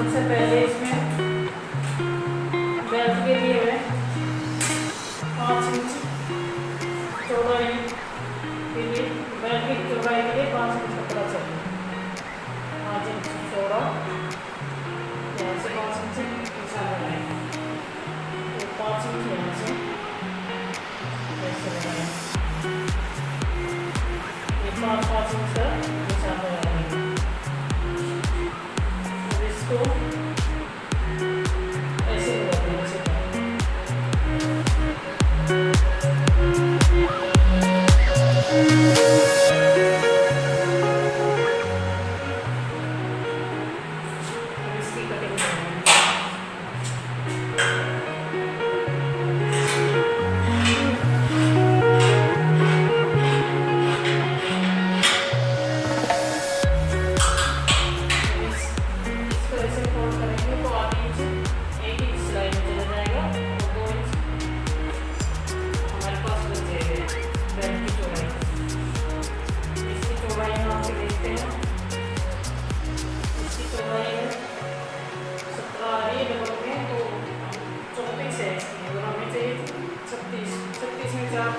सबसे पहले इसमें बेल्ट के लिए मैं 5 इंच चौड़ाई के लिए, बेल्ट की चौड़ाई के लिए 5 इंच कपड़ा चाहिए। 5 इंच चौड़ा, यहाँ से 5 इंच निशान लगाएंगे, तो 5 इंच यहाँ से ऐसे लगाएंगे, ये 5 इंच का निशान लगाएंगे। और इसको ऐसे लगाएंगे, ऐसे इसकी कटिंग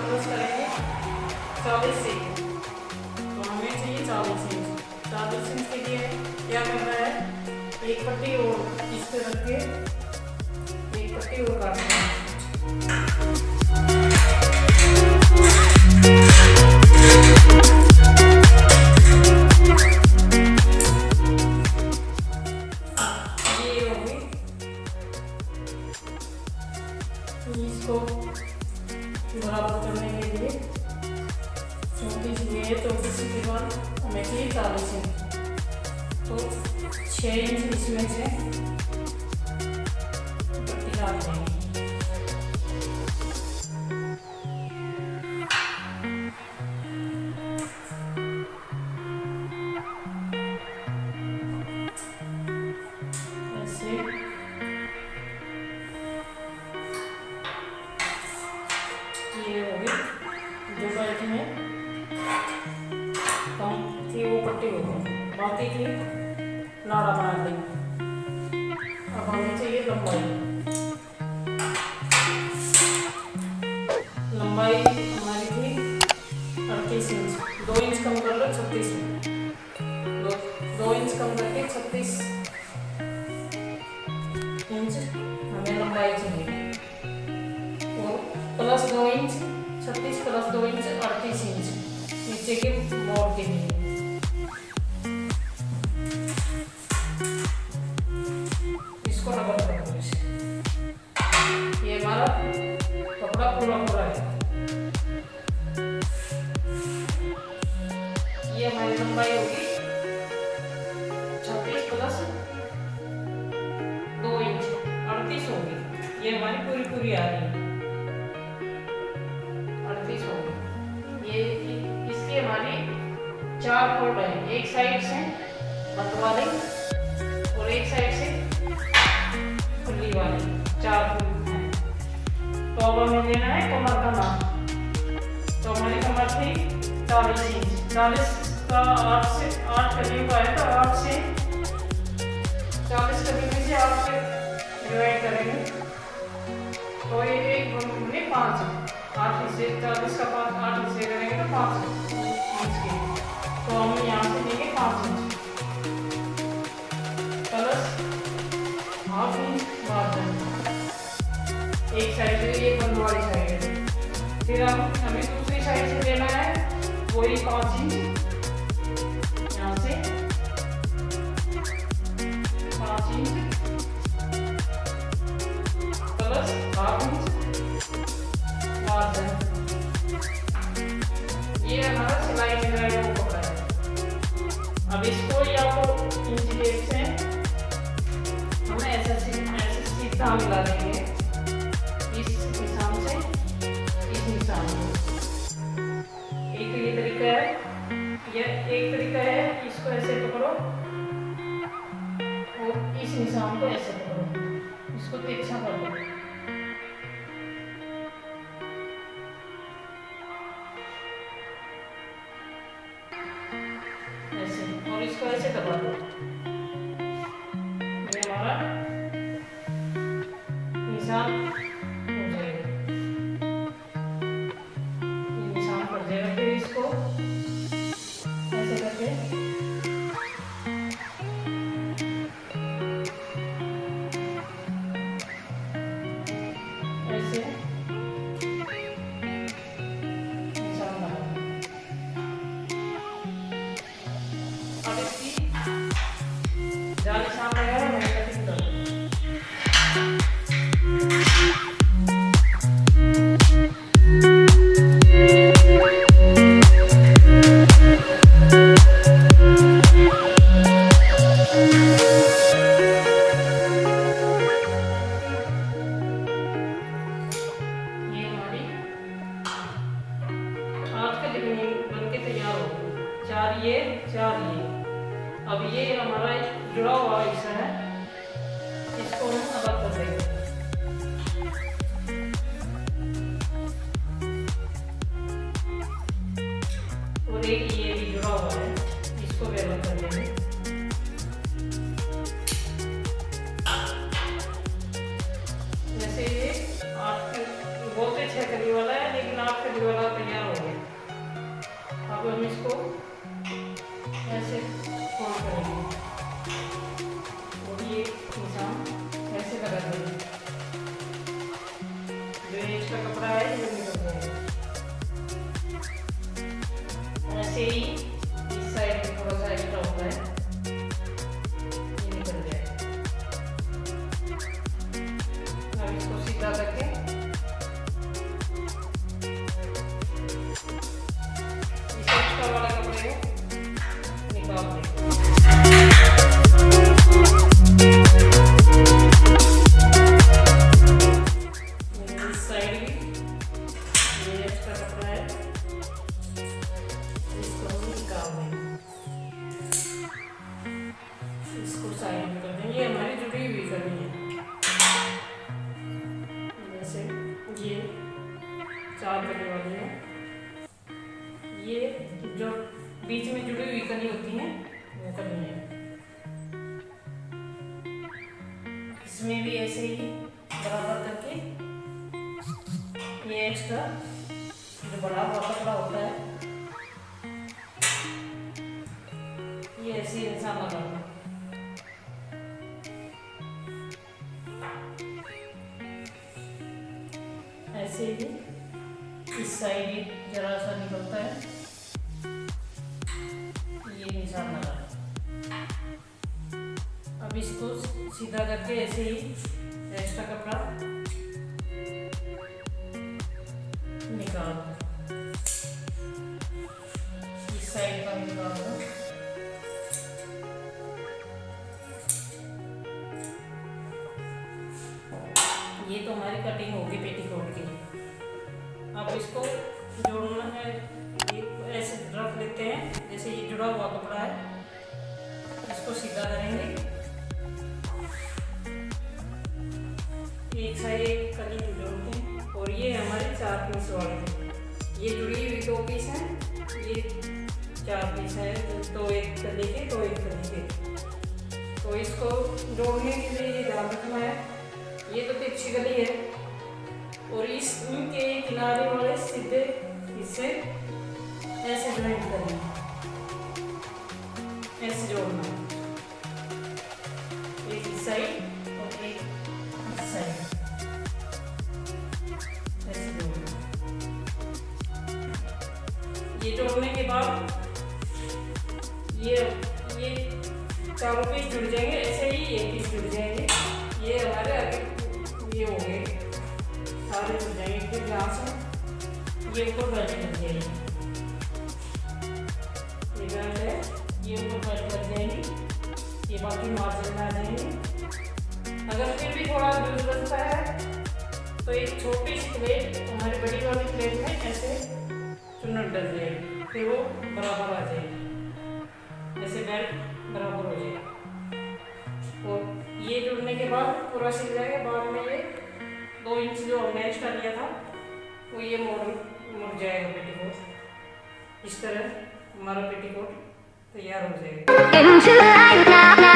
प्लस करेंगे 40 से, तो हमें चाहिए 40 इंच। 40 इंच के लिए क्या करना है, एक पट्टी और इस पे रख के एक पट्टी और काटना है। ये होगी, इसको बराबर करने के लिए 34 ये 34 के बाद हमें चाहिए 40 इंच, तो 6 इंच इसमें से पट्टी डाल देंगे। ऐसे ये होगी, जो बेल्ट में कम थी वो पट्टी हो गई, बाकी की नाड़ा बना देंगे। अब हमें चाहिए लंबाई, लंबाई हमारी थी 38 इंच, 2 इंच कम कर लो 36 में, 2 इंच कम करके 36 इंच हमें लंबाई चाहिए, और plus 2 inch 36 plus 2 inch 38 inch नीचे के मोड़ के लिए। इसको रबर कर दो इसे, ये हमारा कपड़ा पूरा पूरा है। ये हमारी लंबाई होगी 36 प्लस 2 इंच 38 होगी, ये हमारी पूरी पूरी आ रही है 38 होगी। ये इसकी हमारी 4 फोल्ड है, एक साइड से बंद वाली और एक साइड से खुली वाली, 4 फोल्ड है। तो अब हमें लेना है कमर का नाप, तो हमारी कमर थी 40 इंच, 40 का 8 से 8 करीब आए, तो 8 से 40 करीब में से 8 से डिवाइड करेंगे, तो ये एक बने 5, 8 हिस्से 40 का 5 8 हिस्से करेंगे तो 5 इंच के, तो हम यहाँ से लेंगे 5 inch plus half inch margin, एक साइड से ये बंद वाली साइड है। फिर हमें दूसरी साइड से लेना है वही 5 इंच, यहाँ से 5 inch plus half inch margin. ये हमारा सिलाई मिलाई का कपड़ा है। अब इसको या तो इंच टेप से हम ऐसे सीधा मिला देंगे, इस निशान से इस निशान में। एक ये तरीका है, यह एक तरीका है, इसको ऐसे पकड़ो और इस निशान को ऐसे पकड़ो, इसको तिरछा कर दो, ऐसे, और इसको ऐसे दबा दो। ये हमारा वाला हिस्सा है इसको हम अलग कर देंगे। और एक ये भी जुड़ा हुआ है इसको भी अलग कर देंगे। जैसे ये 8 बोलते 6 कली वाला है लेकिन 8 कली वाला तैयार हो गया। अब हम इसको ऐसे फोल्ड करेंगे और ये निशान ऐसे लगा देंगे। जो ये इसका कपड़ा है ये निकल जाएगा। ऐसे ही इस साइड में थोड़ा सा एक्स्ट्रा होता है ये निकल जाएगा। अब इसको सीधा करके इस एक्स्ट्रा वाला कपड़े को निकाल देंगे। इस साइड भी ये एक्स्ट्रा कपड़ा है इसको हम निकाल देंगे। इसको साइड में कर देंगे। ये हमारी जुड़ी हुई करनी है। जैसे ये 4 कली वाली है। ये जो बीच में जुड़ी हुई कली होती है वो करनी है। इसमें भी ऐसे ही बराबर करके ये एक्स्ट्रा जो बड़ा हुआ कपड़ा होता है ये ऐसे ही इंसान लगा दो। ऐसे ही इस साइड जरा सा निकलता है ये निशान लगा। अब इसको सीधा करके ऐसे ही एक्स्ट्रा कपड़ा निकाल दो। इस साइड का निकाल दो। ये तो हमारी कटिंग होगी पेटीकोट की। अब इसको जोड़ना है ऐसे रख लेते हैं। जैसे ये जुड़ा हुआ कपड़ा है इसको सीधा करेंगे। एक साइड एक कली जोड़ते हैं और ये हमारे 4 पीस वाले। ये जुड़ी हुई 2 पीस हैं ये 4 पीस है तो एक कली के तो एक कली के। तो इसको जोड़ने के लिए ये ध्यान रखना है ये तो तिरछी कली है और इनके किनारे वाले सीधे हिस्से ऐसे ज्वाइंट करना ऐसे जोड़ना। एक इस साइड और एक इस साइड ऐसे जोड़ना। ये जोड़ने के बाद ये चारों पीस जुड़ जाएंगे। ऐसे ही ये पीस जुड़ जाएंगे। ये हमारे आगे ये हो गए सारे जुड़ जाएंगे। फिर यहाँ से ये ऊपर बैठ लग जाएगी। ये बैठ है ये ऊपर बैठ लग जाएंगी। ये बाकी मार्जिन में आ जाएंगे। अगर फिर भी थोड़ा लूज बनता है तो एक छोटी सी प्लेट हमारी बड़ी वाली प्लेट में ऐसे चुन्नट डल जाएगी। फिर वो बराबर आ जाएगी। ऐसे बेल्ट बराबर हो जाएगा। और ये जुड़ने के बाद पूरा सिल जाएगा। बाद में ये 2 इंच जो हमने एक्स्ट्रा लिया था वो ये मुड़ जाएगा पेटीकोट। इस तरह हमारा पेटीकोट तैयार हो जाएगा।